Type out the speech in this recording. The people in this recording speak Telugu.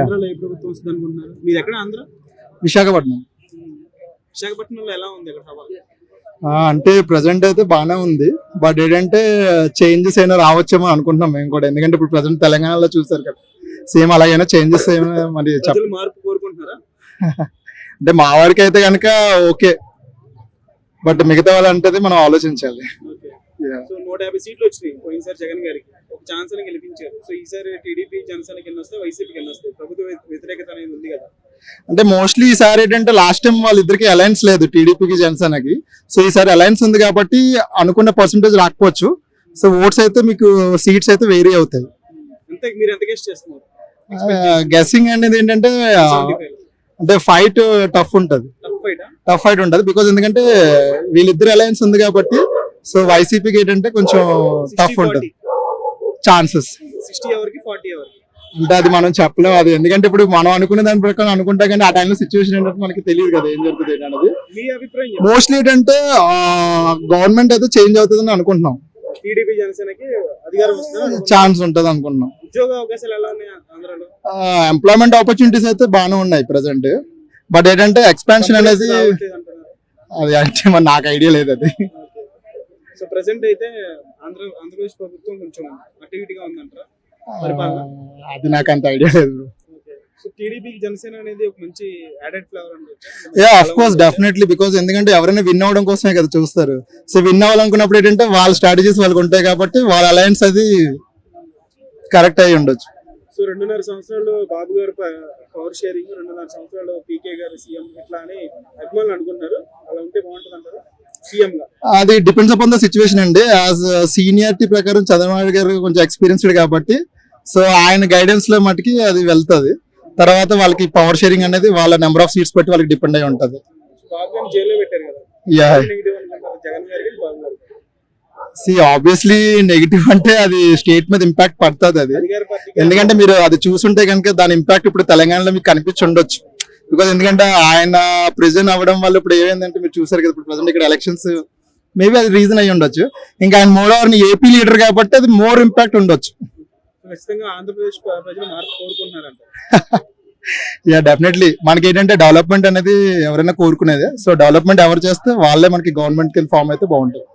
ఆంధ్రాలో ఏ ప్రభుత్వం వస్తుంది అనుకుంటున్నారు? మీది ఎక్కడ ఆంధ్ర? విశాఖపట్నం. విశాఖపట్నంలో ఎలా ఉంది అక్కడ సభ? అంటే ప్రజెంట్ అయితే బాగానే ఉంది. బట్ ఏంటంటే చేంజెస్ అయినా రావచ్చేమో అనుకుంటున్నాం మేము కూడా. ఎందుకంటే ఇప్పుడు ప్రజెంట్ తెలంగాణలో చూసారు కదా, సేమ్ అలాగైనా చేంజెస్ ఏమో మరి ప్రజలు మార్పు కోరుకుంటున్నారా? అంటే మా వారికి అయితే కనుక ఓకే, బట్ మిగతా వాళ్ళు అంటే మనం ఆలోచించాలి. సో 150 సీట్లు వచ్చినాయి పోయినసారి జగన్ గారికి, ఒక ఛాన్స్ అని గెలిపించారు. సో ఈసారి టీడీపీ జనసేనకి ఎన్ని వస్తాయి, వైసీపీకి ఎన్ని వస్తాయి? ప్రభుత్వ వ్యతిరేకత అనేది ఉంది కదా. అంటే మోస్ట్లీ ఈసారి ఏంటంటే లాస్ట్ టైం వాళ్ళిద్దరికి అలయన్స్ లేదు, టీడీపీకి జనసేనకి. సో ఈసారి అలయన్స్ ఉంది కాబట్టి అనుకున్న పర్సంటేజ్ రాకపోవచ్చు. సో ఓట్స్ అయితే మీకు సీట్స్ అయితే వేరీ అవుతాయి. మీరు ఎంత గెస్ చేస్తున్నారు? గెస్సింగ్ అనేది ఏంటంటే అంటే ఫైట్ టఫ్ ఉంటుంది, టఫ్ ఫైట్ ఉంటుంది. బికాజ్ ఎందుకంటే వీళ్ళిద్దరు అలయన్స్ ఉంది కాబట్టి. సో వైసీపీకి ఏంటంటే కొంచెం టఫ్ ఉంటుంది ఛాన్సెస్. 60 ఎవరికి 40 ఎవరికి అంటే అది మనం చెప్పలేము. అది ఎందుకంటే ఇప్పుడు మనం అనుకునే దాని ప్రకారం అనుకుంటా, కానీ ఆ టైంలో సిచ్యువేషన్ ఏంటంటే మనకి తెలియదు కదా ఏం జరుగుతుంది అనేది. మీ అభిప్రాయం? మోస్ట్లీ ఏంటంటే గవర్నమెంట్ అయితే చేంజ్ అవుతుందని అనుకుంటున్నాం. టీడీపీ జనసేనకి అధికారం వస్తుందా? ఛాన్స్ ఉంటుంది అనుకుంటున్నాం. ఉద్యోగ అవకాశాలు ఎలా ఉన్నాయి ఆంధ్రాలో? ఎంప్లాయ్మెంట్ ఆపర్చునిటీస్ అయితే బాగానే ఉన్నాయి ప్రెసెంట్. బట్ ఏంటంటే ఎక్స్పాన్షన్ అనేది అది అంటే మరి నాకు ఐడియా లేదు అది. సో ప్రెసెంట్ అయితే ఆంధ్రప్రదేశ్ ప్రభుత్వం కొంచెం అటు ఇటుగా ఉందంటారా? అది నాకు అంత ఐడియా లేదు. సో టీడీపీ జనసేన అనేది ఒక మంచి యాడెడ్ ఫ్లేవర్ అంటే ఆఫ్ కోర్స్ డెఫినెట్లీ. బికాస్ ఎందుకంటే ఎవరైనా విన్ అవ్వడం కోసమే కదా చూస్తారు. సో విన్ అవ్వాలనుకున్నప్పుడు ఏంటంటే వాళ్ళ స్ట్రాటజీస్ వాళ్ళకి ఉంటాయి కాబట్టి వాళ్ళ అలయన్స్ అది కరెక్ట్ అయ్యి ఉండొచ్చు. సో 2.5 సంవత్సరాలు బాబు గారు పవర్ షేరింగ్, 2.5 సంవత్సరాలు పీకే గారు సీఎం ఇట్లా అని అభిమానులు అనుకుంటున్నారు. అలా ఉంటే బాగుంటుంది అంటారు సీఎం గా? అది డిపెండ్స్ అపాన్ ద సిచ్యువేషన్ అండి. యాజ్ సీనియారిటీ ప్రకారం చంద్రబాబు గారు కొంచెం ఎక్స్పీరియన్స్డ్ కాబట్టి సో ఆయన గైడెన్స్ లో మటుకి అది వెళ్తుంది. తర్వాత వాళ్ళకి పవర్ షేరింగ్ అనేది వాళ్ళ నెంబర్ ఆఫ్ సీట్స్ బట్టి వాళ్ళకి డిపెండ్ అయి ఉంటుంది. బాబు గారిని జైల్లో పెట్టారు కదా, జగన్ గారికి బాబు గారు. ఆబ్వియస్లీ నెగిటివ్ అంటే అది స్టేట్ మీద ఇంపాక్ట్ పడుతుంది అది. ఎందుకంటే మీరు అది చూసుంటే కనుక దాని ఇంపాక్ట్ ఇప్పుడు తెలంగాణలో మీకు కనిపించి ఉండొచ్చు. బికాజ్ ఎందుకంటే ఆయన ప్రెసిడెంట్ అవ్వడం వల్ల ఇప్పుడు ఏమైందంటే మీరు చూసారు కదా, ఇప్పుడు ప్రెసెంట్ ఇక్కడ ఎలక్షన్స్ మేబీ అది రీజన్ అయ్యి ఉండొచ్చు. ఇంకా ఆయన మోర్ ఓవర్ ఏపీ లీడర్ కాబట్టి అది మోర్ ఇంపాక్ట్ ఉండొచ్చు. ఖచ్చితంగా ఆంధ్రప్రదేశ్ ప్రజలు మార్పు కోరుకుంటున్నారంట. Yeah definitely. మనకి ఏంటంటే డెవలప్మెంట్ అనేది ఎవరైనా కోరుకునేదే. సో డెవలప్మెంట్ ఎవరు చేస్తే వాళ్ళే మనకి గవర్నమెంట్ కింద ఫామ్ అయితే బాగుంటుంది.